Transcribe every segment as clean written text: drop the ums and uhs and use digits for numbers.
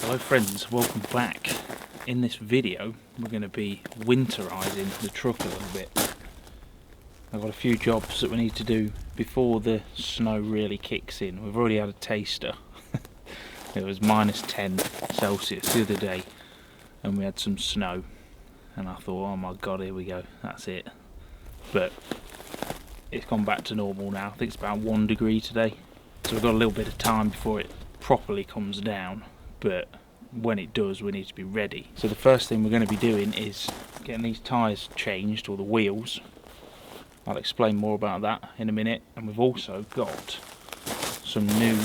Hello friends, welcome back. In this video we're going to be winterising the truck a little bit. I've got a few jobs that we need to do before the snow really kicks in. We've already had a taster. It was -10°C the other day and we had some snow and I thought, oh my god, here we go, that's it. But it's gone back to normal now. I think it's about 1 degree today, so we've got a little bit of time before it properly comes down, but when it does we need to be ready. So the first thing we're going to be doing is getting these tyres changed, or the wheels. I'll explain more about that in a minute. And we've also got some new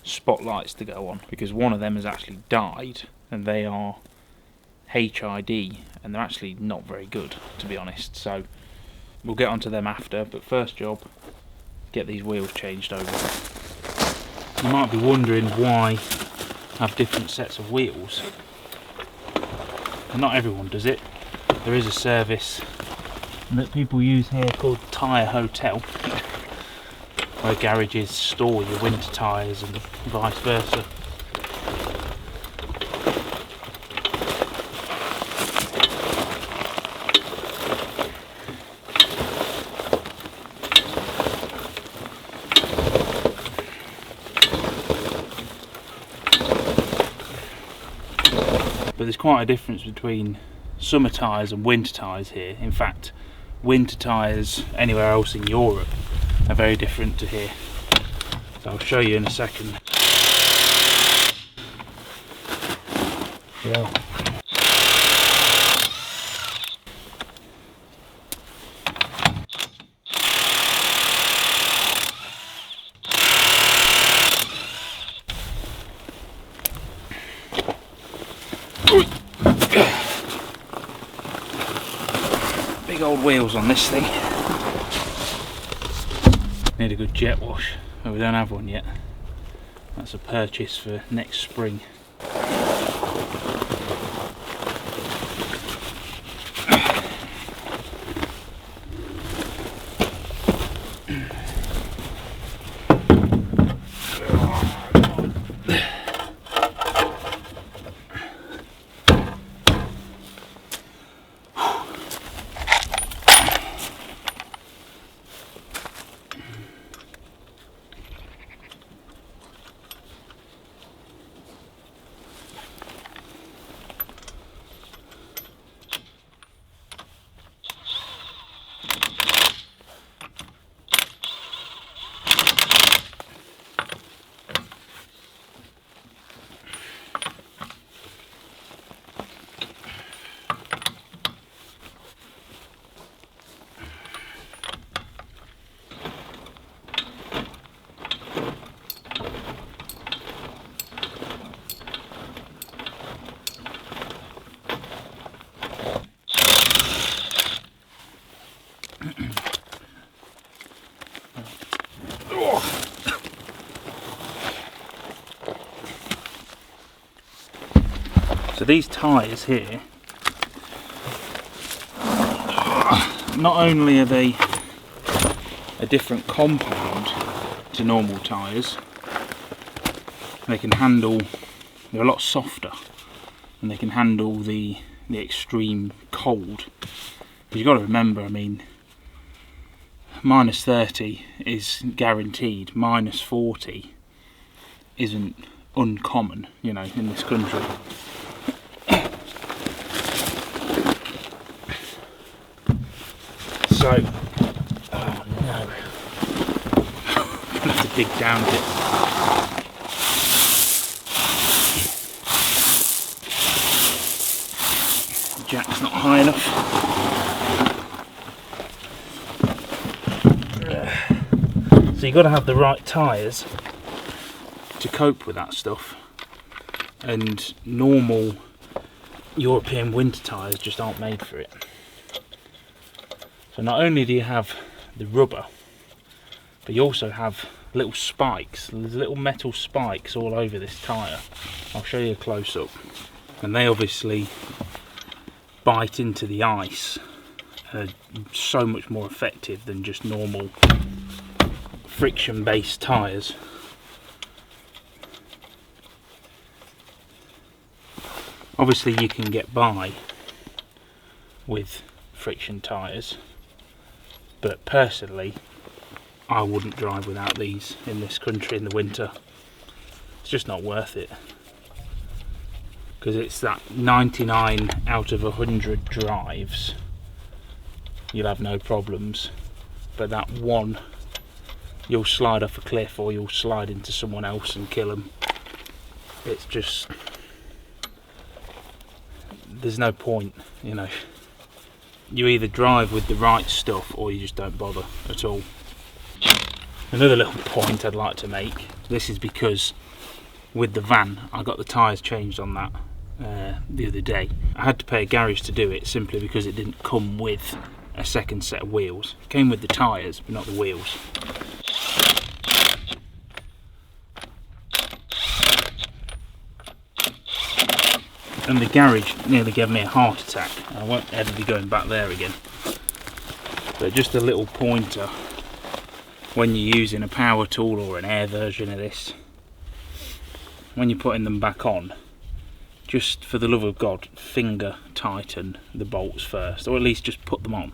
spotlights to go on, because one of them has actually died and they are HID and they're actually not very good, to be honest, so we'll get onto them after. But first job, get these wheels changed over. You might be wondering why I have different sets of wheels. Not everyone does it. There is a service that people use here called Tyre Hotel, where garages store your winter tyres and vice versa. But there's quite a difference between summer tyres and winter tyres here. In fact, winter tyres anywhere else in Europe are very different to here. So I'll show you in a second. Yeah. Big old wheels on this thing. Need a good jet wash, but we don't have one yet. That's a purchase for next spring. So these tyres here, not only are they a different compound to normal tyres, they can handle, they're a lot softer and they can handle the extreme cold. Because you've got to remember, I mean, -30 is guaranteed, -40 isn't uncommon, you know, in this country. So, oh no, I'm gonna have to dig down a bit. The jack's not high enough. So you've got to have the right tyres to cope with that stuff, and normal European winter tyres just aren't made for it. So not only do you have the rubber, but you also have little spikes. There's little metal spikes all over this tyre. I'll show you a close-up. And they obviously bite into the ice. So much more effective than just normal friction-based tyres. Obviously you can get by with friction tyres, but personally I wouldn't drive without these in this country in the winter. It's just not worth it, because it's that 99 out of 100 drives you'll have no problems, but that one you'll slide off a cliff or you'll slide into someone else and kill them. It's just, there's no point, you know. You either drive with the right stuff or you just don't bother at all. Another little point I'd like to make, this is because with the van I got the tyres changed on that the other day. I had to pay a garage to do it simply because it didn't come with a second set of wheels. It came with the tyres but not the wheels. And the garage nearly gave me a heart attack. I won't ever be going back there again. But just a little pointer, when you're using a power tool or an air version of this, when you're putting them back on, just for the love of God, finger tighten the bolts first, or at least just put them on,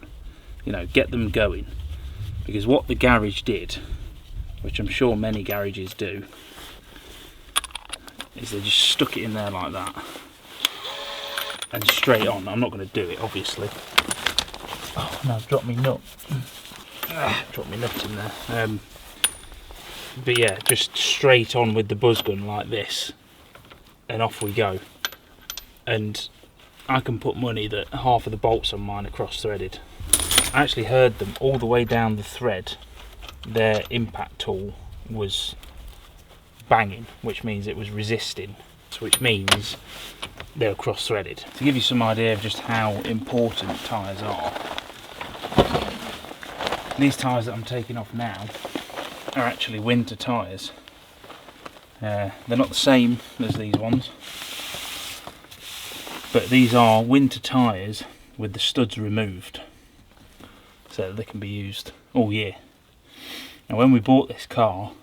you know, get them going. Because what the garage did, which I'm sure many garages do, is they just stuck it in there like that and straight on. I'm not going to do it, obviously. Oh no, I've dropped me nut. Dropped me nut in there. But yeah, just straight on with the buzz gun like this, and off we go. And I can put money that half of the bolts on mine are cross-threaded. I actually heard them all the way down the thread. Their impact tool was banging, which means it was resisting, which means they're cross-threaded. To give you some idea of just how important tyres are, these tyres that I'm taking off now are actually winter tyres. They're not the same as these ones, but these are winter tyres with the studs removed, so they can be used all year. Now when we bought this car,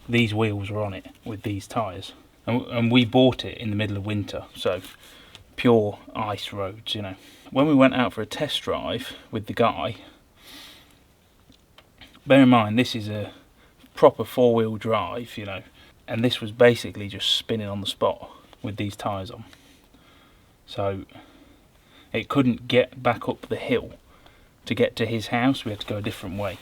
these wheels were on it with these tyres, and we bought it in the middle of winter, so pure ice roads, you know. When we went out for a test drive with the guy, bear in mind this is a proper four-wheel drive, you know, and this was basically just spinning on the spot with these tyres on. So it couldn't get back up the hill to get to his house. We had to go a different way,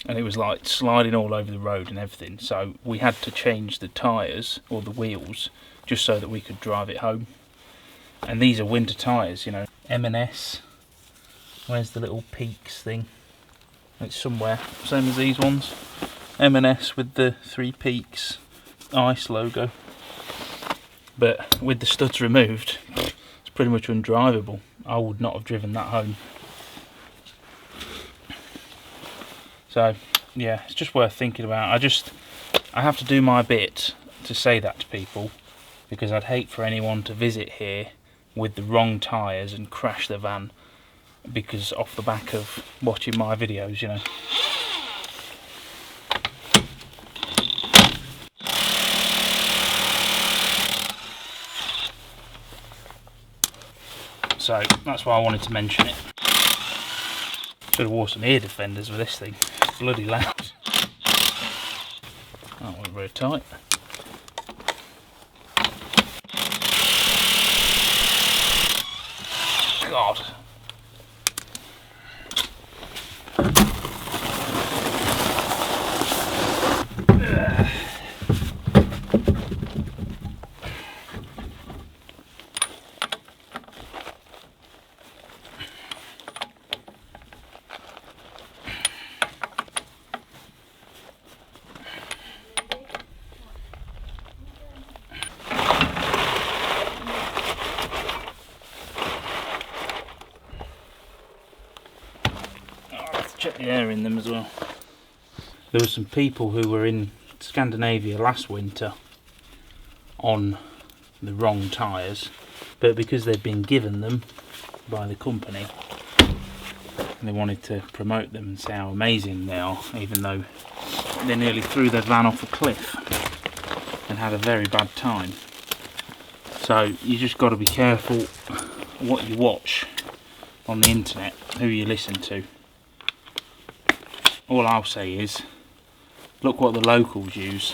and it was like sliding all over the road and everything, so we had to change the tyres or the wheels just so that we could drive it home. And these are winter tyres, you know. M&S, where's the little peaks thing? It's somewhere, same as these ones. M&S with the 3 peaks ice logo, but with the studs removed, it's pretty much undrivable. I would not have driven that home. So yeah, it's just worth thinking about. I have to do my bit to say that to people, because I'd hate for anyone to visit here with the wrong tyres and crash their van because off the back of watching my videos, you know. So that's why I wanted to mention it. Should have wore some ear defenders with this thing. It's bloody loud. That wasn't very tight. God. Check the air in them as well. There were some people who were in Scandinavia last winter on the wrong tyres, but because they'd been given them by the company, they wanted to promote them and say how amazing they are, even though they nearly threw their van off a cliff and had a very bad time. So you just got to be careful what you watch on the internet, who you listen to. All I'll say is, look what the locals use.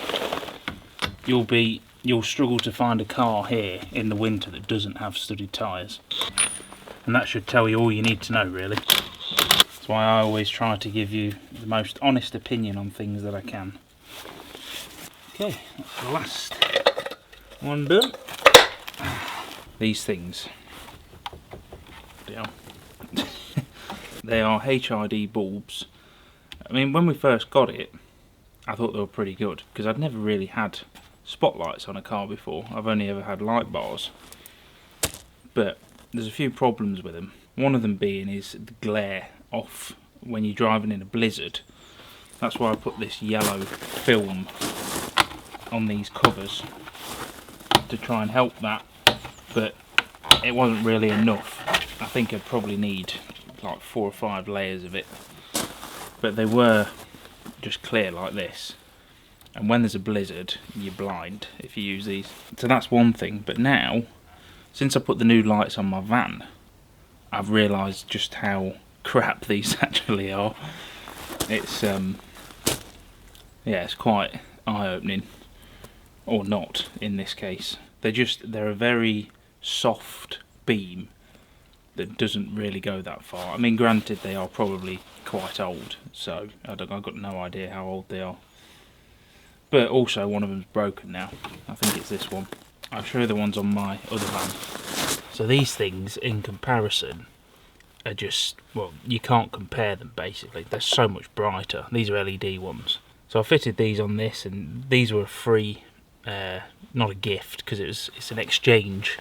You'll struggle to find a car here in the winter that doesn't have studded tyres. And that should tell you all you need to know, really. That's why I always try to give you the most honest opinion on things that I can. Okay, that's the last one done. These things. They are HID bulbs. I mean, when we first got it, I thought they were pretty good, because I'd never really had spotlights on a car before. I've only ever had light bars. But there's a few problems with them. One of them being is the glare off when you're driving in a blizzard. That's why I put this yellow film on these covers to try and help that, but it wasn't really enough. I think I'd probably need like 4 or 5 layers of it, but they were just clear like this, and when there's a blizzard you're blind if you use these. So that's one thing. But now, since I put the new lights on my van, I've realised just how crap these actually are. It's yeah, it's quite eye-opening, or not in this case. They're a very soft beam that doesn't really go that far. I mean, granted, they are probably quite old, so I've got no idea how old they are. But also, one of them's broken now. I think it's this one. I'll show you the ones on my other van. So these things, in comparison, are just, well, you can't compare them basically. They're so much brighter. These are LED ones. So I fitted these on this, and these were a free, not a gift, because it's an exchange.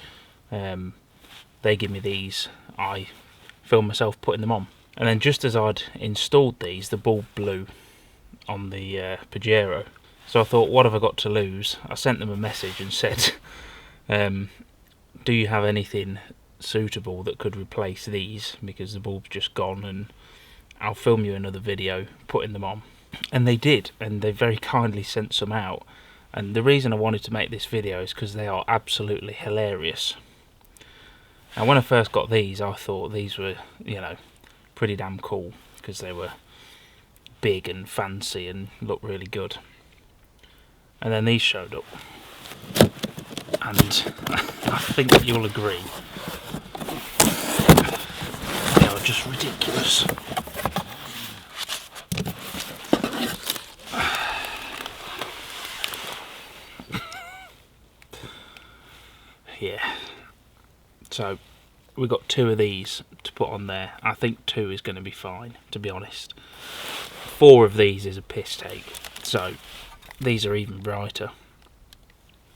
They give me these, I filmed myself putting them on, and then just as I'd installed these, the bulb blew on the Pajero. So I thought, what have I got to lose? I sent them a message and said, do you have anything suitable that could replace these, because the bulb's just gone, and I'll film you another video putting them on. And they did, and they very kindly sent some out. And the reason I wanted to make this video is because they are absolutely hilarious. Now, when I first got these, I thought these were, you know, pretty damn cool, because they were big and fancy and looked really good. And then these showed up, and I think you'll agree, they are just ridiculous. Yeah. So we got 2 of these to put on there. I think 2 is going to be fine, to be honest. 4 of these is a piss take, so these are even brighter.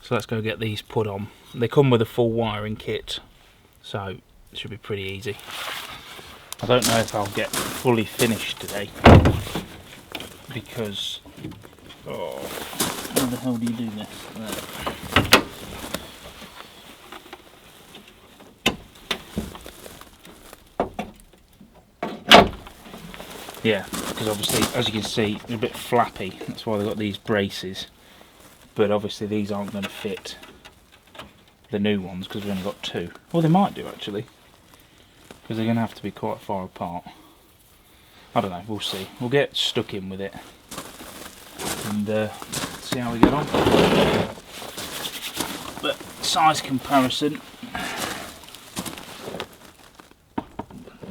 So let's go get these put on. They come with a full wiring kit, so it should be pretty easy. I don't know if I'll get fully finished today, because, oh, how the hell do you do this? There. Yeah, because obviously, as you can see, they're a bit flappy. That's why they've got these braces. But obviously these aren't going to fit the new ones, because we've only got 2. Well, they might do actually, because they're going to have to be quite far apart. I don't know, we'll see. We'll get stuck in with it and see how we get on. But size comparison,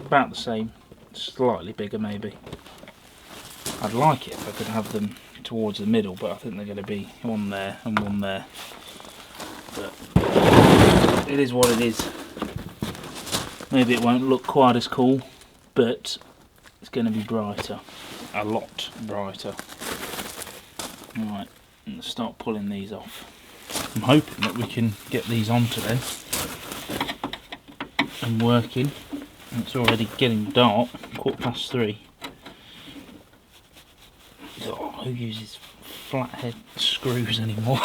about the same. Slightly bigger maybe. I'd like it if I could have them towards the middle, but I think they're going to be one there and one there. But it is what it is. Maybe it won't look quite as cool, but it's going to be brighter. A lot brighter. Alright, let's start pulling these off. I'm hoping that we can get these on today and working. It's already getting dark, 3:15. Oh, who uses flathead screws anymore?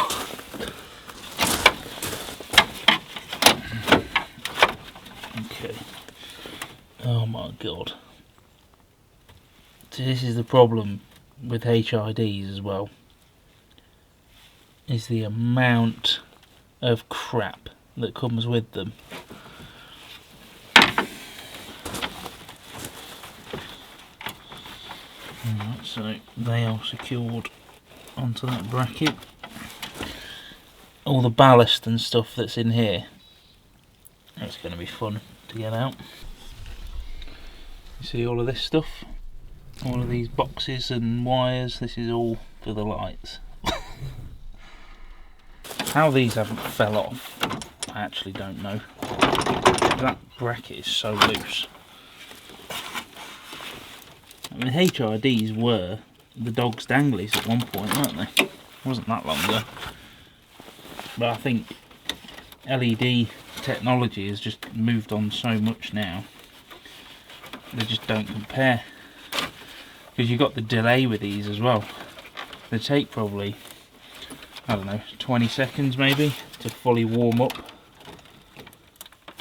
Okay. Oh my god. So this is the problem with HIDs as well, is the amount of crap that comes with them. Alright, so they are secured onto that bracket. All the ballast and stuff that's in here, it's going to be fun to get out. You see all of this stuff? All of these boxes and wires, this is all for the lights. How these haven't fell off, I actually don't know. That bracket is so loose. I mean, HRDs were the dog's danglies at one point, weren't they? It wasn't that long ago. But I think LED technology has just moved on so much now, they just don't compare. Because you've got the delay with these as well. They take probably, I don't know, 20 seconds maybe to fully warm up.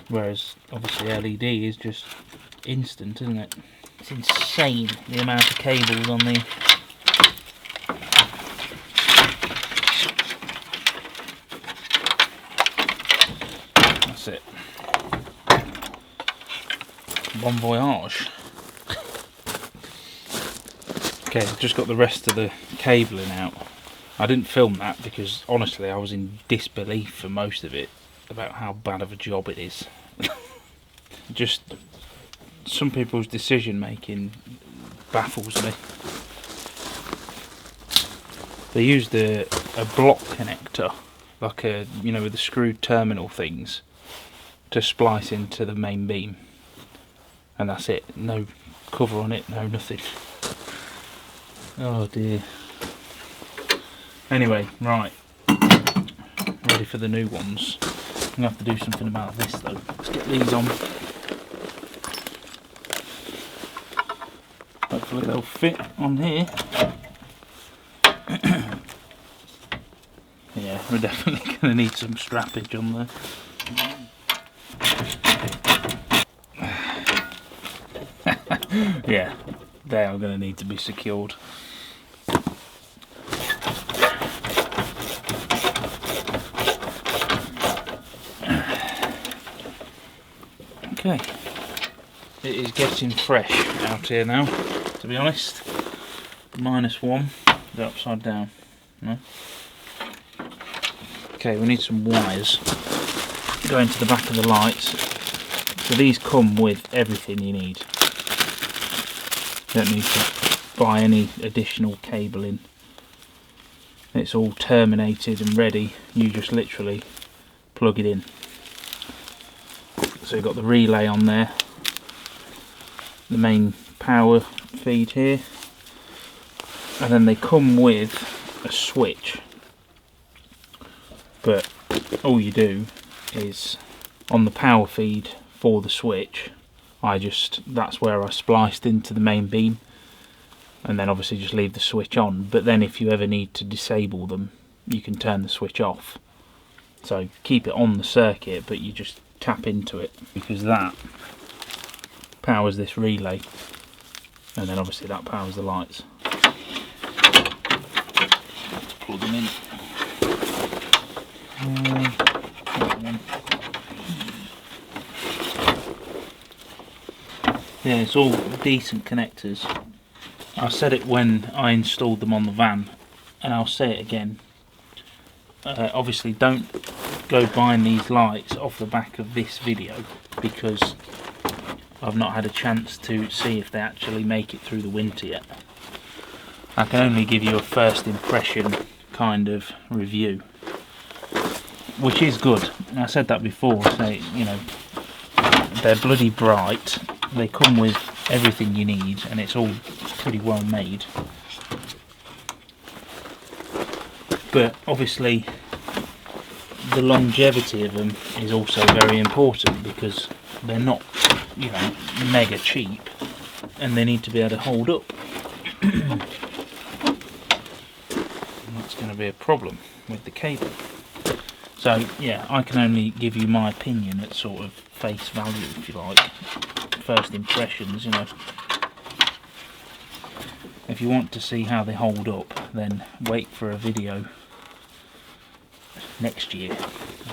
Whereas obviously LED is just instant, isn't it? It's insane the amount of cables on the That's it. Bon voyage. Okay, I've just got the rest of the cabling out. I didn't film that because honestly I was in disbelief for most of it about how bad of a job it is. Just some people's decision making baffles me. They used a block connector, like a, you know, with the screwed terminal things, to splice into the main beam, and that's it. No cover on it, no nothing. Oh dear. Anyway, right, ready for the new ones. I'm gonna have to do something about this though. Let's get these on. Hopefully they'll fit on here. Yeah, we're definitely gonna need some strappage on there. Yeah, they are going to need to be secured. Okay, it is getting fresh out here now, to be honest. -1, the upside down. No? Okay, we need some wires going to the back of the lights. So these come with everything you need. You don't need to buy any additional cabling. It's all terminated and ready. You just literally plug it in. So you've got the relay on there, the main power feed here, and then they come with a switch. But all you do is on the power feed for the switch, that's where I spliced into the main beam, and then obviously just leave the switch on. But then if you ever need to disable them, you can turn the switch off. So keep it on the circuit, but you just tap into it, because that powers this relay, and then obviously that powers the lights. Plug them in. Yeah, it's all decent connectors. I said it when I installed them on the van, and I'll say it again. Obviously don't go buying these lights off the back of this video, because I've not had a chance to see if they actually make it through the winter yet. I can only give you a first impression kind of review, which is good. And I said that before, say, you know, they're bloody bright. They come with everything you need, and it's all pretty well made. But obviously the longevity of them is also very important, because they're not, you know, mega cheap, and they need to be able to hold up. And that's going to be a problem with the cable. So yeah, I can only give you my opinion at sort of face value, if you like. First impressions, you know. If you want to see how they hold up, then wait for a video next year,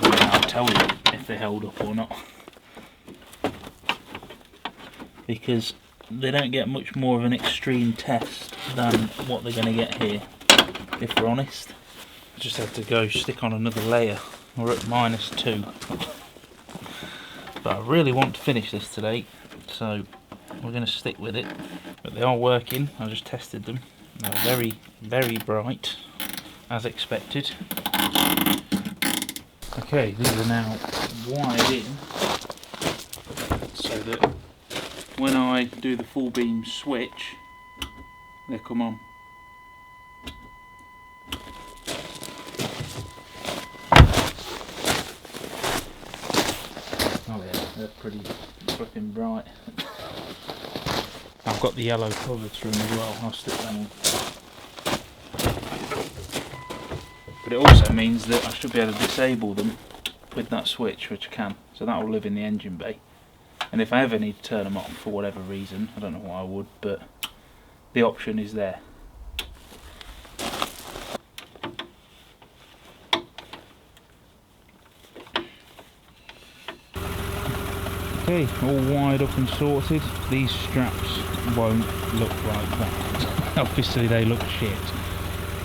and I'll tell you if they held up or not, because they don't get much more of an extreme test than what they're going to get here, if we're honest. I just had to go stick on another layer. We're at -2, but I really want to finish this today, so we're going to stick with it. But they are working. I just tested them. They're very, very bright, as expected. Okay, these are now wired in so that when I do the full beam switch, they come on. Oh yeah, they're pretty flipping bright. I've got the yellow covers for them as well. I'll stick them on. But it also means that I should be able to disable them with that switch, which I can. So that will live in the engine bay. And if I ever need to turn them off for whatever reason, I don't know why I would, but the option is there. Okay, all wired up and sorted. These straps won't look like that. Obviously they look shit,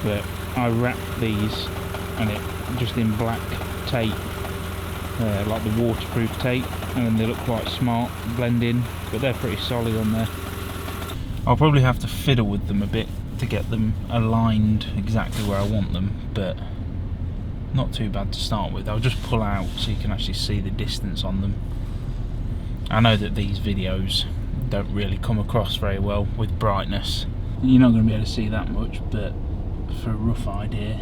but I wrapped these and it just in black tape, like the waterproof tape, and then they look quite smart, blend in, but they're pretty solid on there. I'll probably have to fiddle with them a bit to get them aligned exactly where I want them, but not too bad to start with. I'll just pull out so you can actually see the distance on them. I know that these videos don't really come across very well with brightness. You're not going to be able to see that much, but for a rough idea,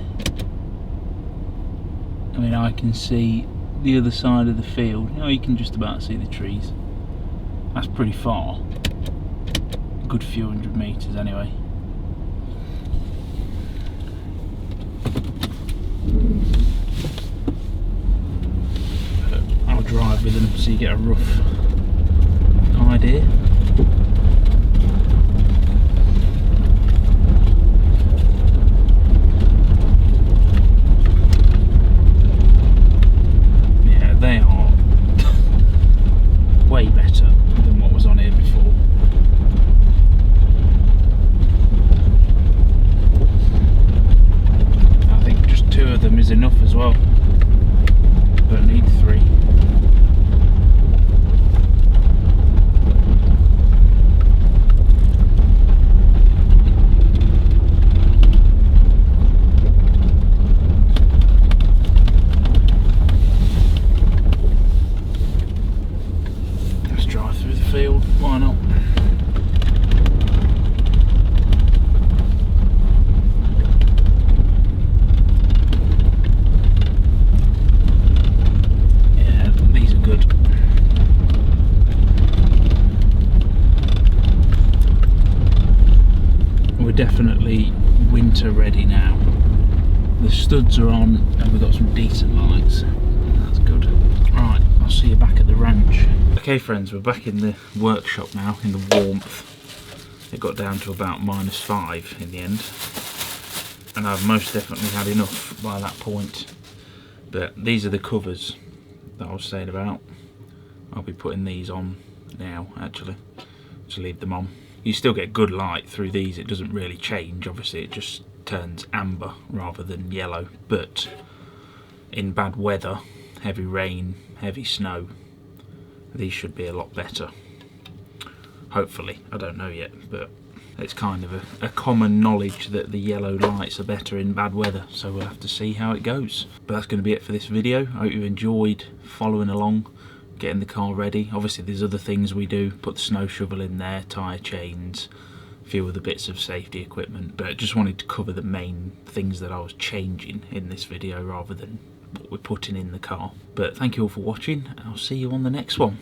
I mean, I can see the other side of the field. You know, you can just about see the trees. That's pretty far. A good few hundred metres anyway. But I'll drive with them so you get a rough idea. Yeah, they are way better than what was on here before. I think just 2 of them is enough as well. Don't need 3. Field, why not? Yeah, these are good. We're definitely winter ready now. The studs are on and we've got some decent lights. That's good. Right, I'll see you back at the ranch. Okay friends, we're back in the workshop now, in the warmth. It got down to about -5 in the end, and I've most definitely had enough by that point. But these are the covers that I was saying about. I'll be putting these on now, actually. Just leave them on. You still get good light through these. It doesn't really change, obviously it just turns amber rather than yellow. But in bad weather, heavy rain, heavy snow, these should be a lot better. Hopefully, I don't know yet, but it's kind of a common knowledge that the yellow lights are better in bad weather, so we'll have to see how it goes. But that's going to be it for this video. I hope you enjoyed following along, getting the car ready. Obviously there's other things we do, put the snow shovel in there, tyre chains, a few other bits of safety equipment, but I just wanted to cover the main things that I was changing in this video rather than what we're putting in the car. But thank you all for watching, and I'll see you on the next one.